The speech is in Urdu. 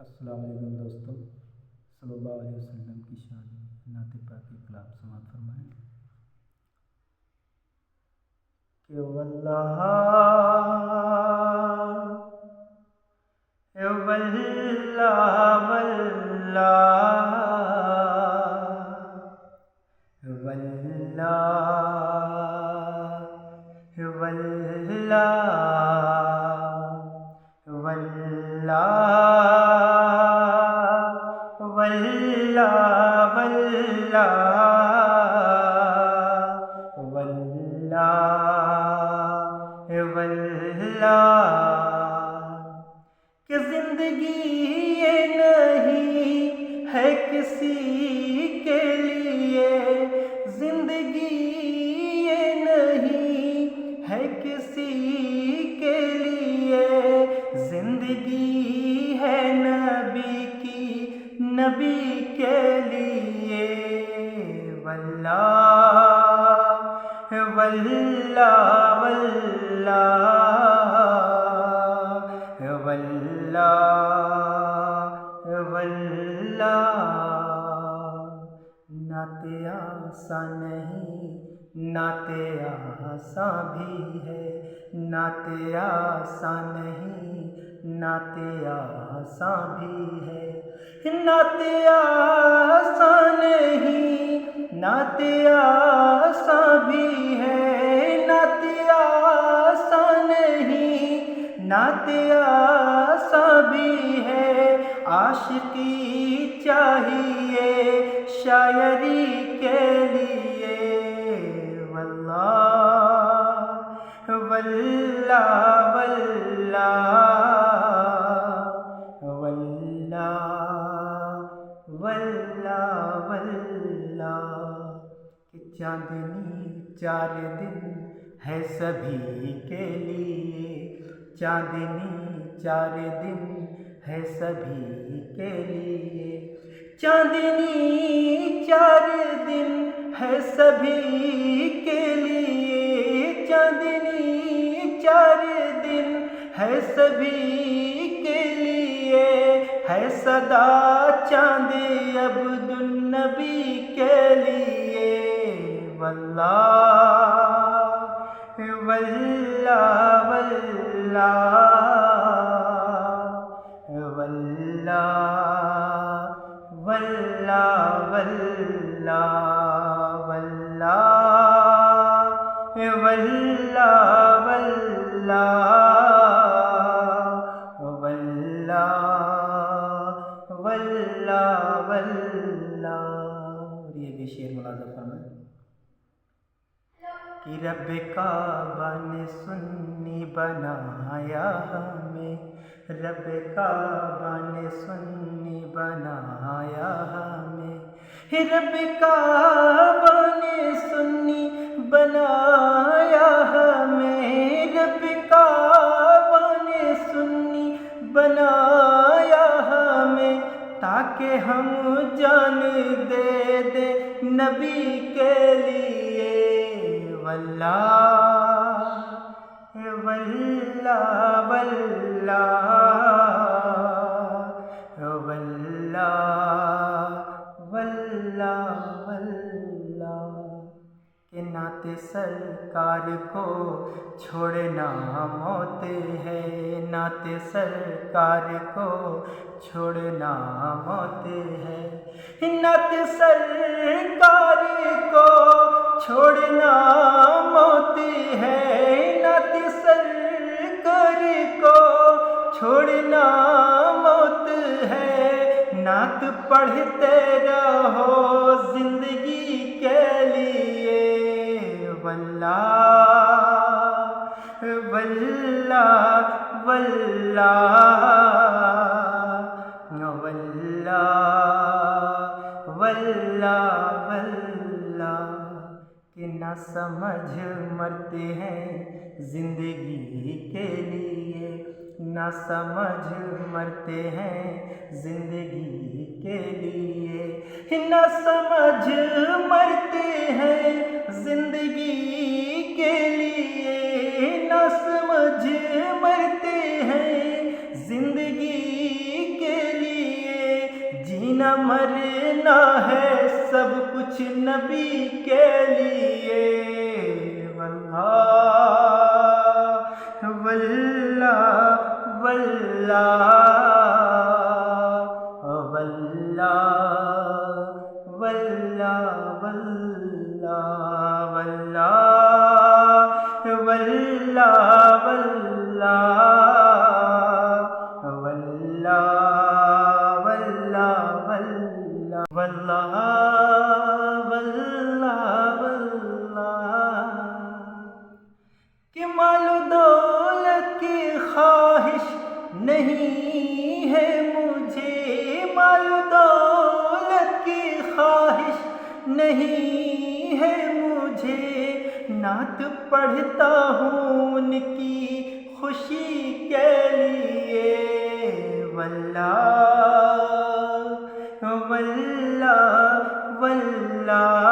السلام علیکم دوستو، صلی اللہ علیہ وسلم کی شان میں نعت پاک کی کلام سماعت فرمائیں کہ واللہ واللہ واللہ واللہ واللہ واللہ واللہ واللہ واللہ کہ زندگی یہ نہیں ہے کسی کے لیے، زندگی یہ نہیں ہے کسی کے لیے، زندگی ہے نبی کی، نبی کے لیے۔ واللہ واللہ واللہ واللہ واللہ۔ نعت آسان نہیں، نعت آسان بھی ہے، نعت آسان نہیں، نعت آسان بھی ہے، نعت آسان نہیں، نعت آسان بھی ہے، نعت آسان نہیں، نعت آسان بھی ہے۔ عاشقی چاہیے شاعری کے لیے۔ واللہ واللہ واللہ واللہ واللہ کہ چاندنی 4 دن ہے سبھی کے لیے، چاندنی 4 دن ہے سبھی کے لیے، چاندنی 4 دن ہے سبھی کے لیے، چاندنی 4 دن ہے سبھی کے لیے، ہے صدا چاند عبد النبی کے لیے۔ واللہ واللہ واللہ واللہ واللہ واللہ واللہ واللہ واللہ واللہ۔ اور یہ بھی شعر ملاحظہ فرمائیں کہ رب کعبہ نے سنی بنایا ہمیں، رب کعبہ نے سنی بنایا ہمیں، رب کعبہ نے سنی بنایا ہمیں، رب کعبہ نے سنی بنایا ہمیں، تاکہ ہم جان دے دیں نبی کے لیے۔ واللہ واللہ واللہ واللہ واللہ واللہ کہ نعت سرکار کو چھوڑنا موت ہے، نعت سرکار کو چھوڑنا موت ہے، نعت سرکار کو چھوڑنا موت ہے، نعت سرکار کو چھوڑنا موت ہے، نعت پڑھتے رہو زندگی کے لیے۔ واللہ واللہ واللہ واللہ واللہ واللہ کہ نہ سمجھ مرتے ہیں زندگی کے لیے، نہ سمجھ مرتے ہیں زندگی کے لیے، نہ سمجھ مرتے ہیں زندگی کے لیے، نہ سمجھ مرتے ہیں زندگی کے لیے۔ جینا مرنا ہے سب کچھ نبی کے لیے، واللہ واللہ واللہ واللہ واللہ واللہ واللہ واللہ کہ مال و دولت کی خواہش نہیں ہے مجھے، مال و دولت کی خواہش نہیں ہے مجھے، نعت پڑھتا ہوں ان کی خوشی کے لیے، واللہ واللہ واللہ